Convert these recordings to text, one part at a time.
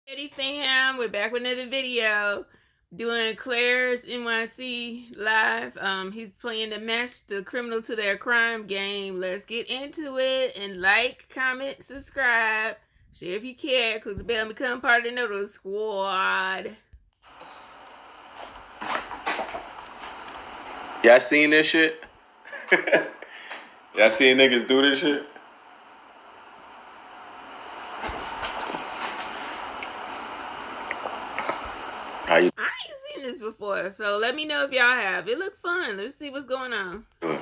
Hey fam, we're back with another video doing Clare's NYC live. He's playing the match the criminal to their crime game. Let's get into it and like, comment, subscribe, share if you care, click the bell and become part of the Noodle Squad. Y'all seen this shit? Y'all seen niggas do this shit? I ain't seen this before, so let me know if y'all have. It looked fun. Let's see what's going on. Good.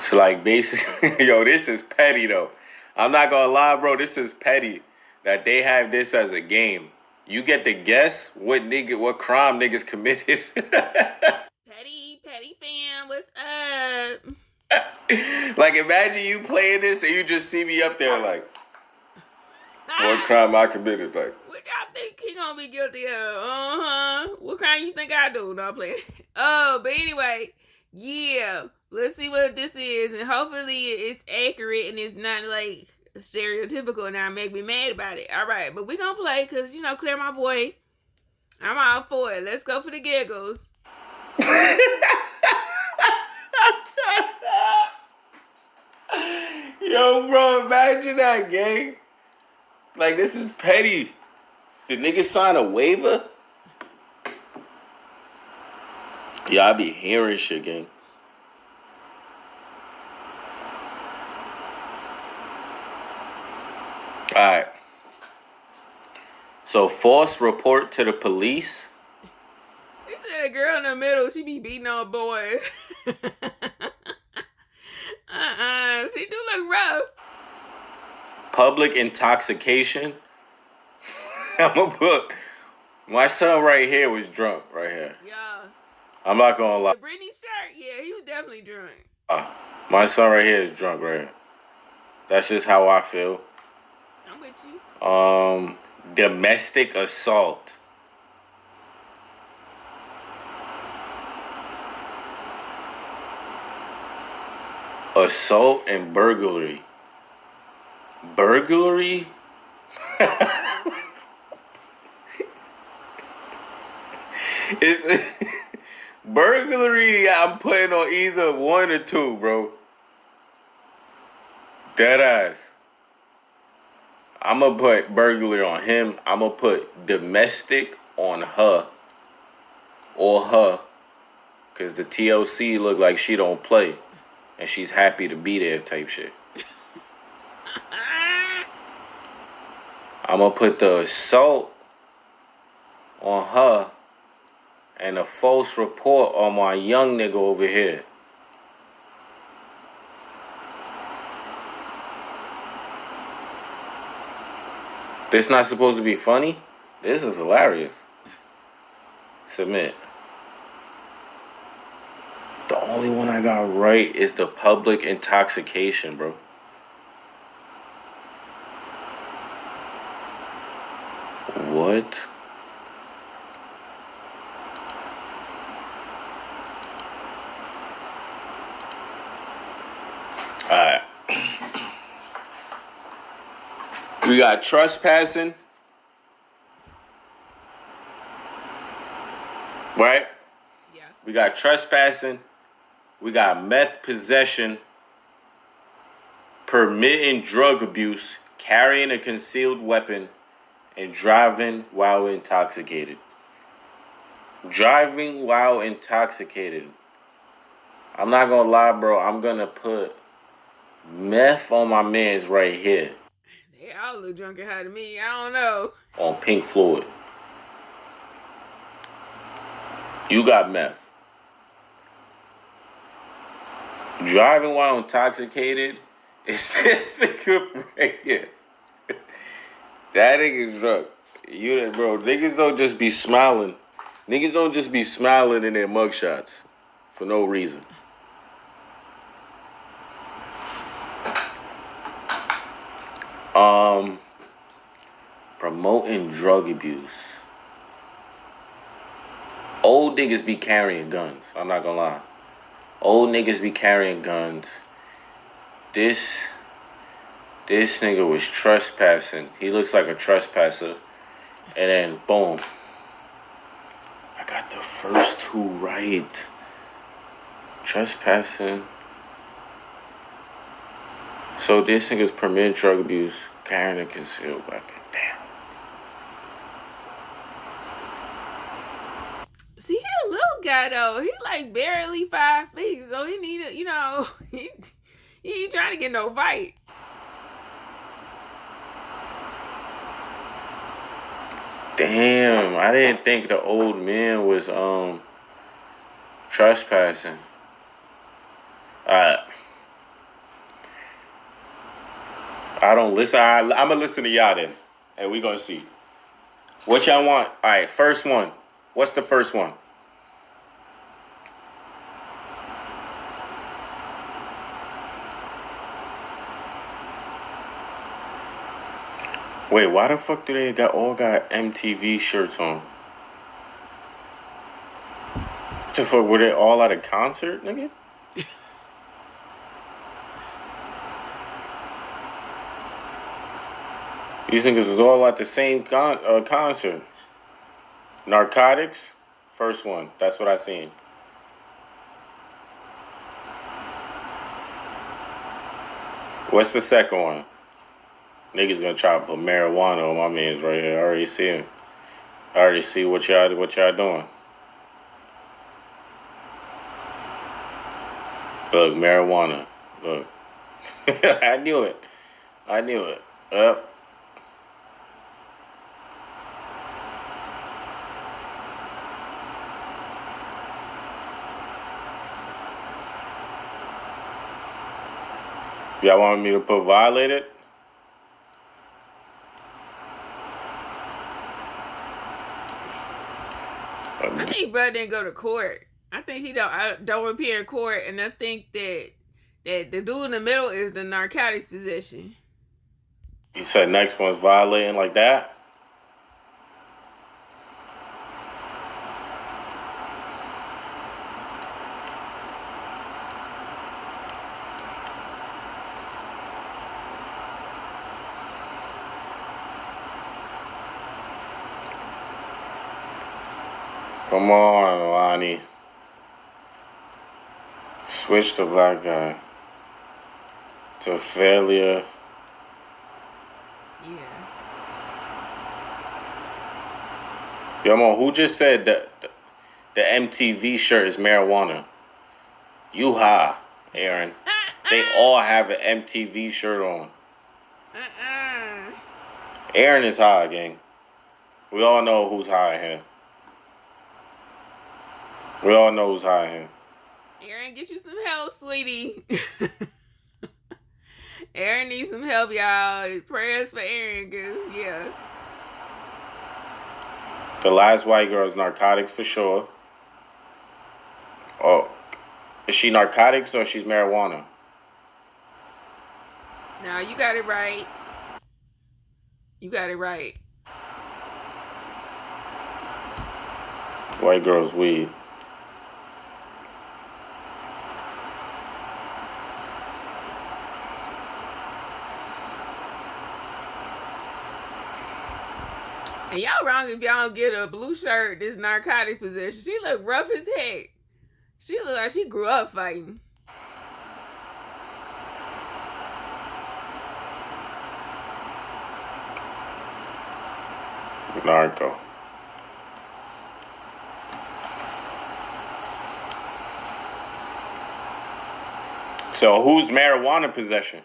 So like basically, yo, this is petty though. I'm not gonna lie, bro. This is petty that they have this as a game. You get to guess what crime niggas committed. Petty fam, what's up? Like imagine you playing this and you just see me up there like, what crime I committed? Like, what y'all think he gonna be guilty of? What crime you think I do? No, I'm playing. Oh, but anyway, yeah. Let's see what this is, and hopefully it's accurate and it's not like stereotypical and not make me mad about it. All right, but we gonna play because you know, Claire, my boy, I'm all for it. Let's go for the giggles. Yo, bro, imagine that, gang. Like, this is petty. Did niggas sign a waiver? Yeah, I be hearing shit, gang. Alright. So, false report to the police. He said a girl in the middle, she be beating on boys. She do look rough. Public intoxication. I'm gonna put my son right here was drunk right here. Yeah. I'm not gonna lie. Brittany's shirt, yeah, he was definitely drunk. My son right here is drunk right here. That's just how I feel. I'm with you. Domestic assault. Assault and burglary. Burglary? It's burglary. I'm putting on either one or two, bro. Dead ass. I'm gonna put burglary on him. I'm gonna put domestic on her or her, cause the TLC look like she don't play, and she's happy to be there type shit. I'm gonna put the assault on her and a false report on my young nigga over here. This not supposed to be funny? This is hilarious. Submit. The only one I got right is the public intoxication, bro. What? Alright. We got trespassing. Right? Yeah. We got trespassing. We got meth possession. Permitting drug abuse. Carrying a concealed weapon. And driving while intoxicated. Driving while intoxicated. I'm not gonna lie, bro. I'm gonna put meth on my man's right here. They all look drunk and high to me. I don't know. On Pink Floyd. You got meth. Driving while intoxicated is this nigga right here. That nigga's drunk. Bro, niggas don't just be smiling. Niggas don't just be smiling in their mugshots for no reason. Promoting drug abuse. Old niggas be carrying guns. I'm not gonna lie. Old niggas be carrying guns. This This nigga was trespassing. He looks like a trespasser. And then, boom. I got the first two right. Trespassing. So this nigga's permitted drug abuse, carrying a concealed weapon. Damn. See, he a little guy though. He like barely 5 feet, so he needed, he ain't trying to get no fight. Damn, I didn't think the old man was trespassing. Alright. I don't listen. I'm gonna listen to y'all then, and we gonna see what y'all want. All right, first one. What's the first one? Wait, why the fuck do they all got MTV shirts on? What the fuck, were they all at a concert, nigga? These niggas is all at the same concert. Narcotics, first one. That's what I seen. What's the second one? Niggas gonna try to put marijuana on my man's right here. I already see him. I already see what y'all doing. Look, marijuana. Look. I knew it. Up. Y'all want me to put violated? I think bro didn't go to court. I think he don't appear in court, and I think that the dude in the middle is the narcotics possession. You said next one's violating like that? Come on, Lonnie. Switch the black guy to failure. Yeah. Yo, Mo, who just said that the MTV shirt is marijuana? You high, Aaron. They all have an MTV shirt on. Aaron is high, gang. We all know who's high here. We all know who's high here. Aaron, get you some help, sweetie. Aaron needs some help, y'all. Prayers for Aaron, cause yeah. The last white girl is narcotics for sure. Oh, is she narcotics or she's marijuana? No, you got it right. You got it right. White girl's weed. And y'all wrong if y'all don't get a blue shirt, this narcotic possession. She look rough as heck. She look like she grew up fighting. Narco. So who's marijuana possession?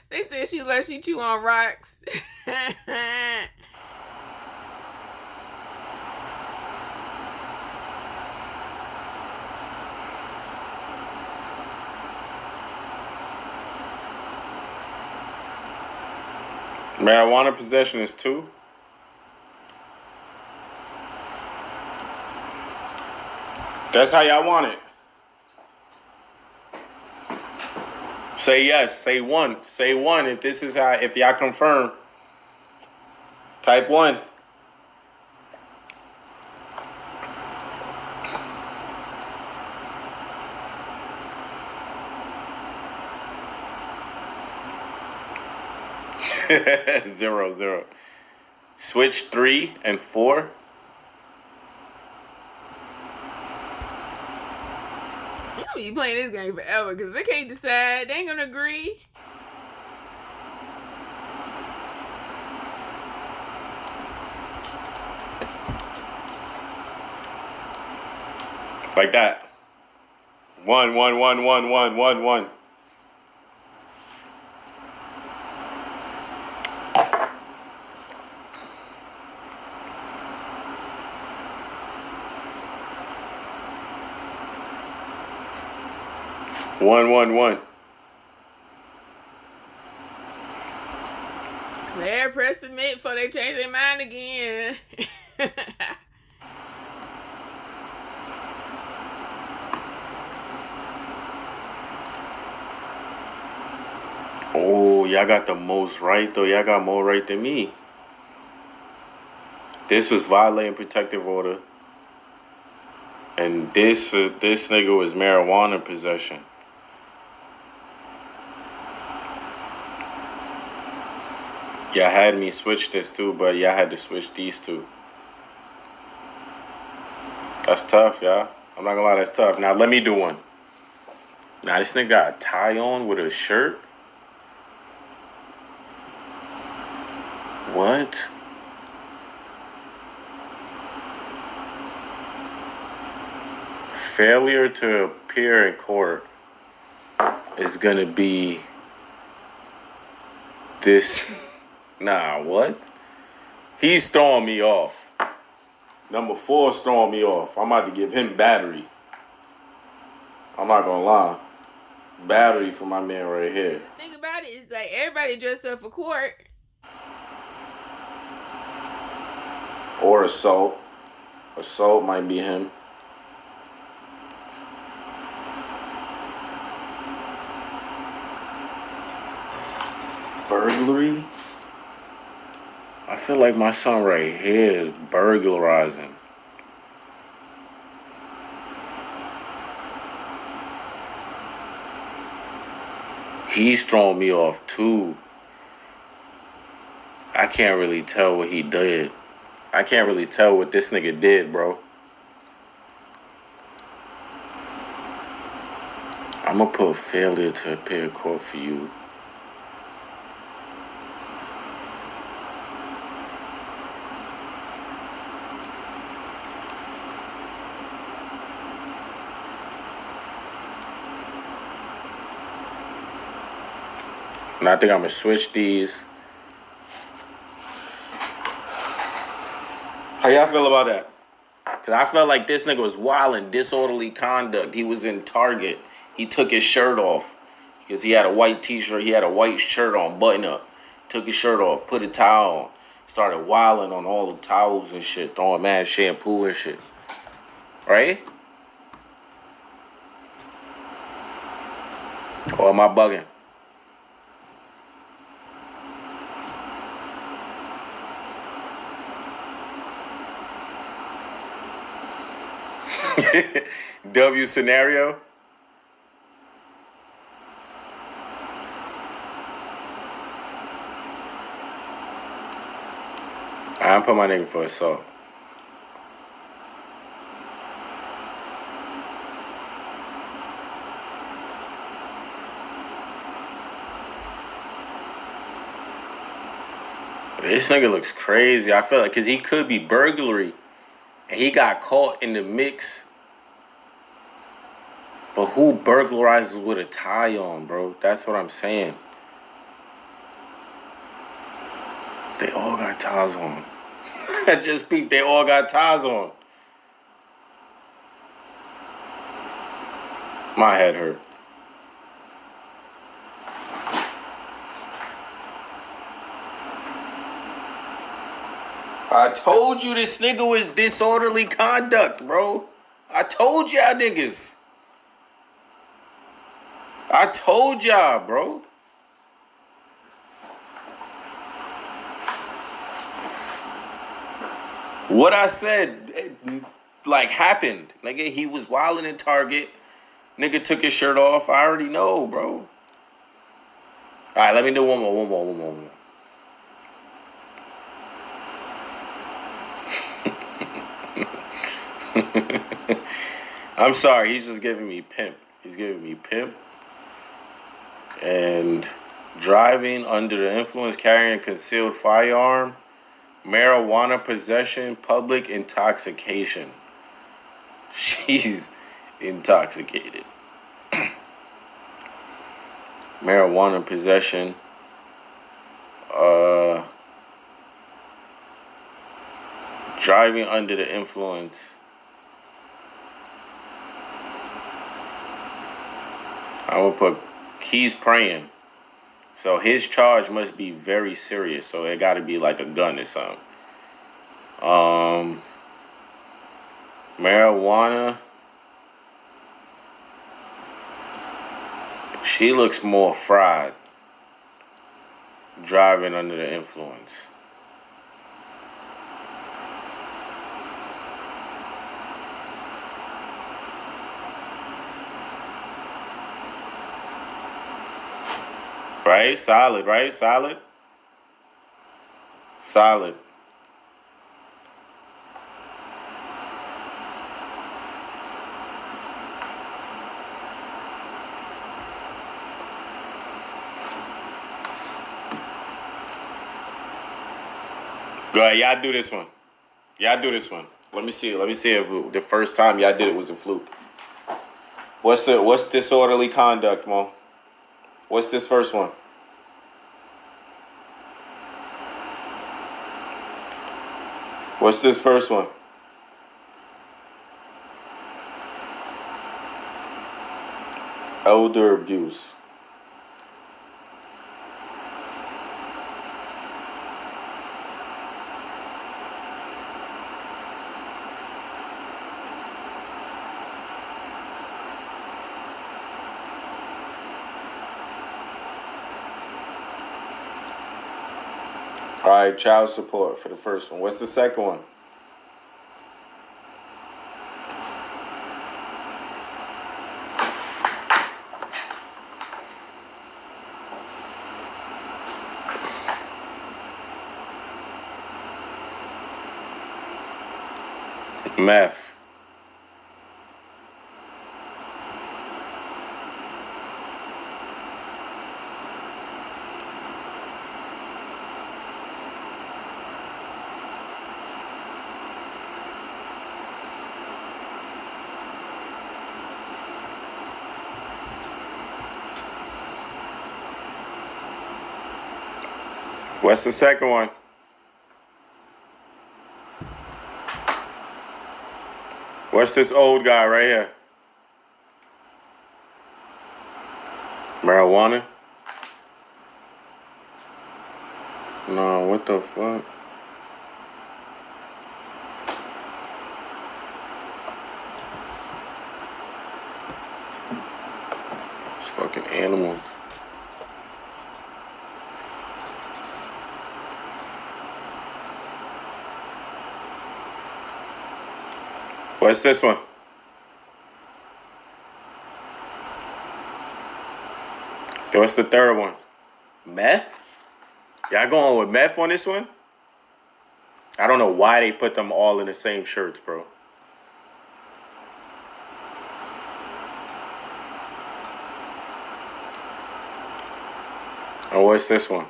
They said she like she chew on rocks. Marijuana possession is 2. That's how y'all want it. Say yes. Say 1. Say 1 if this is how. If y'all confirm. Type 1. 0, 0. Switch 3 and 4. You gonna be playing this game forever because they can't decide. They ain't gonna agree. Like that. 1, 1, 1, 1, 1, 1, 1. One, 1, 1. Claire, press submit before they change their mind again. Oh, y'all got the most right, though. Y'all got more right than me. This was violating protective order. And this nigga was marijuana possession. Y'all had me switch this too, but y'all had to switch these two. That's tough, y'all. I'm not gonna lie, that's tough. Now, let me do one. Now, this nigga got a tie on with a shirt. What? Failure to appear in court is gonna be this. Nah, what? He's throwing me off. Number 4 is throwing me off. I'm about to give him battery. I'm not gonna lie. Battery for my man right here. The thing about it is, like, everybody dressed up for court. Or assault. Assault might be him. Burglary? I feel like my son right here is burglarizing. He's throwing me off too. I can't really tell what he did. I can't really tell what this nigga did, bro. I'm gonna put failure to appear in court for you. And I think I'm gonna switch these. How y'all feel about that? Because I felt like this nigga was wilding, disorderly conduct. He was in Target. He took his shirt off because he had a white t-shirt. He had a white shirt on, button up. Took his shirt off, put a towel on. Started wilding on all the towels and shit, throwing mad shampoo and shit. Right? Or am I bugging? W scenario. I'm put my nigga for assault. This nigga looks crazy. I feel like because he could be burglary, and he got caught in the mix. But who burglarizes with a tie on, bro? That's what I'm saying. They all got ties on. I just peeped. They all got ties on. My head hurt. I told you this nigga was disorderly conduct, bro. I told y'all niggas. I told y'all, bro. What I said, like, happened. Nigga, he was wilding in Target. Nigga took his shirt off. I already know, bro. All right, let me do one more. I'm sorry, he's just giving me pimp. He's giving me pimp. And driving under the influence, carrying a concealed firearm, marijuana possession, public intoxication. She's intoxicated. Marijuana possession. Driving under the influence. I would put, he's praying. So his charge must be very serious. So it got to be like a gun or something. Marijuana. She looks more fried. Driving under the influence. Right? Solid, right? Solid? Solid. Go ahead, y'all do this one. Y'all do this one. Let me see. Let me see if the first time y'all did it was a fluke. What's disorderly conduct, Mo? What's this first one? What's this first one? Elder abuse. All right, child support for the first one. What's the second one? Meth. What's the second one? What's this old guy right here? Marijuana? No, what the fuck? It's fucking animals. What's this one? What's the third one? Meth? Y'all going with meth on this one? I don't know why they put them all in the same shirts, bro. Oh, what's this one?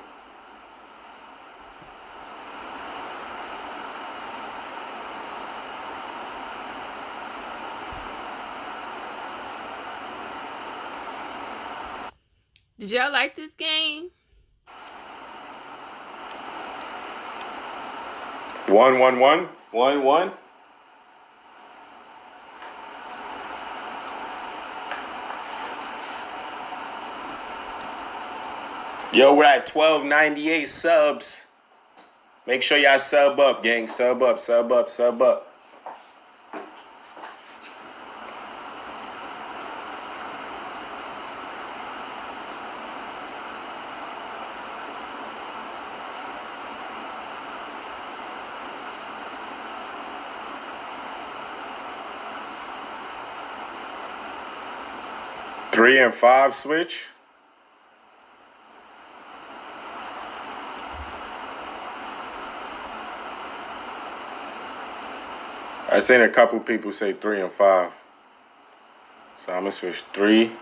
Did y'all like this game? 1-1-1? 1-1? Yo, we're at 1298 subs. Make sure y'all sub up, gang. Sub up, sub up, sub up. Three and five switch. I seen a couple people say 3 and 5. So I'm gonna switch 3.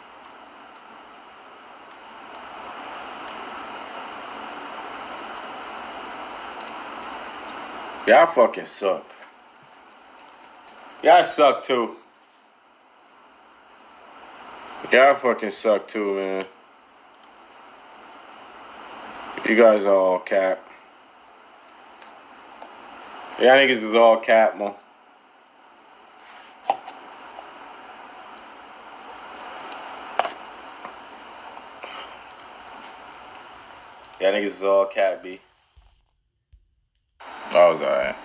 Y'all fucking suck. Y'all suck too. Y'all fucking suck too, man. You guys are all cap. Y'all niggas is all cap, man. Y'all niggas is all cap, B. That was alright.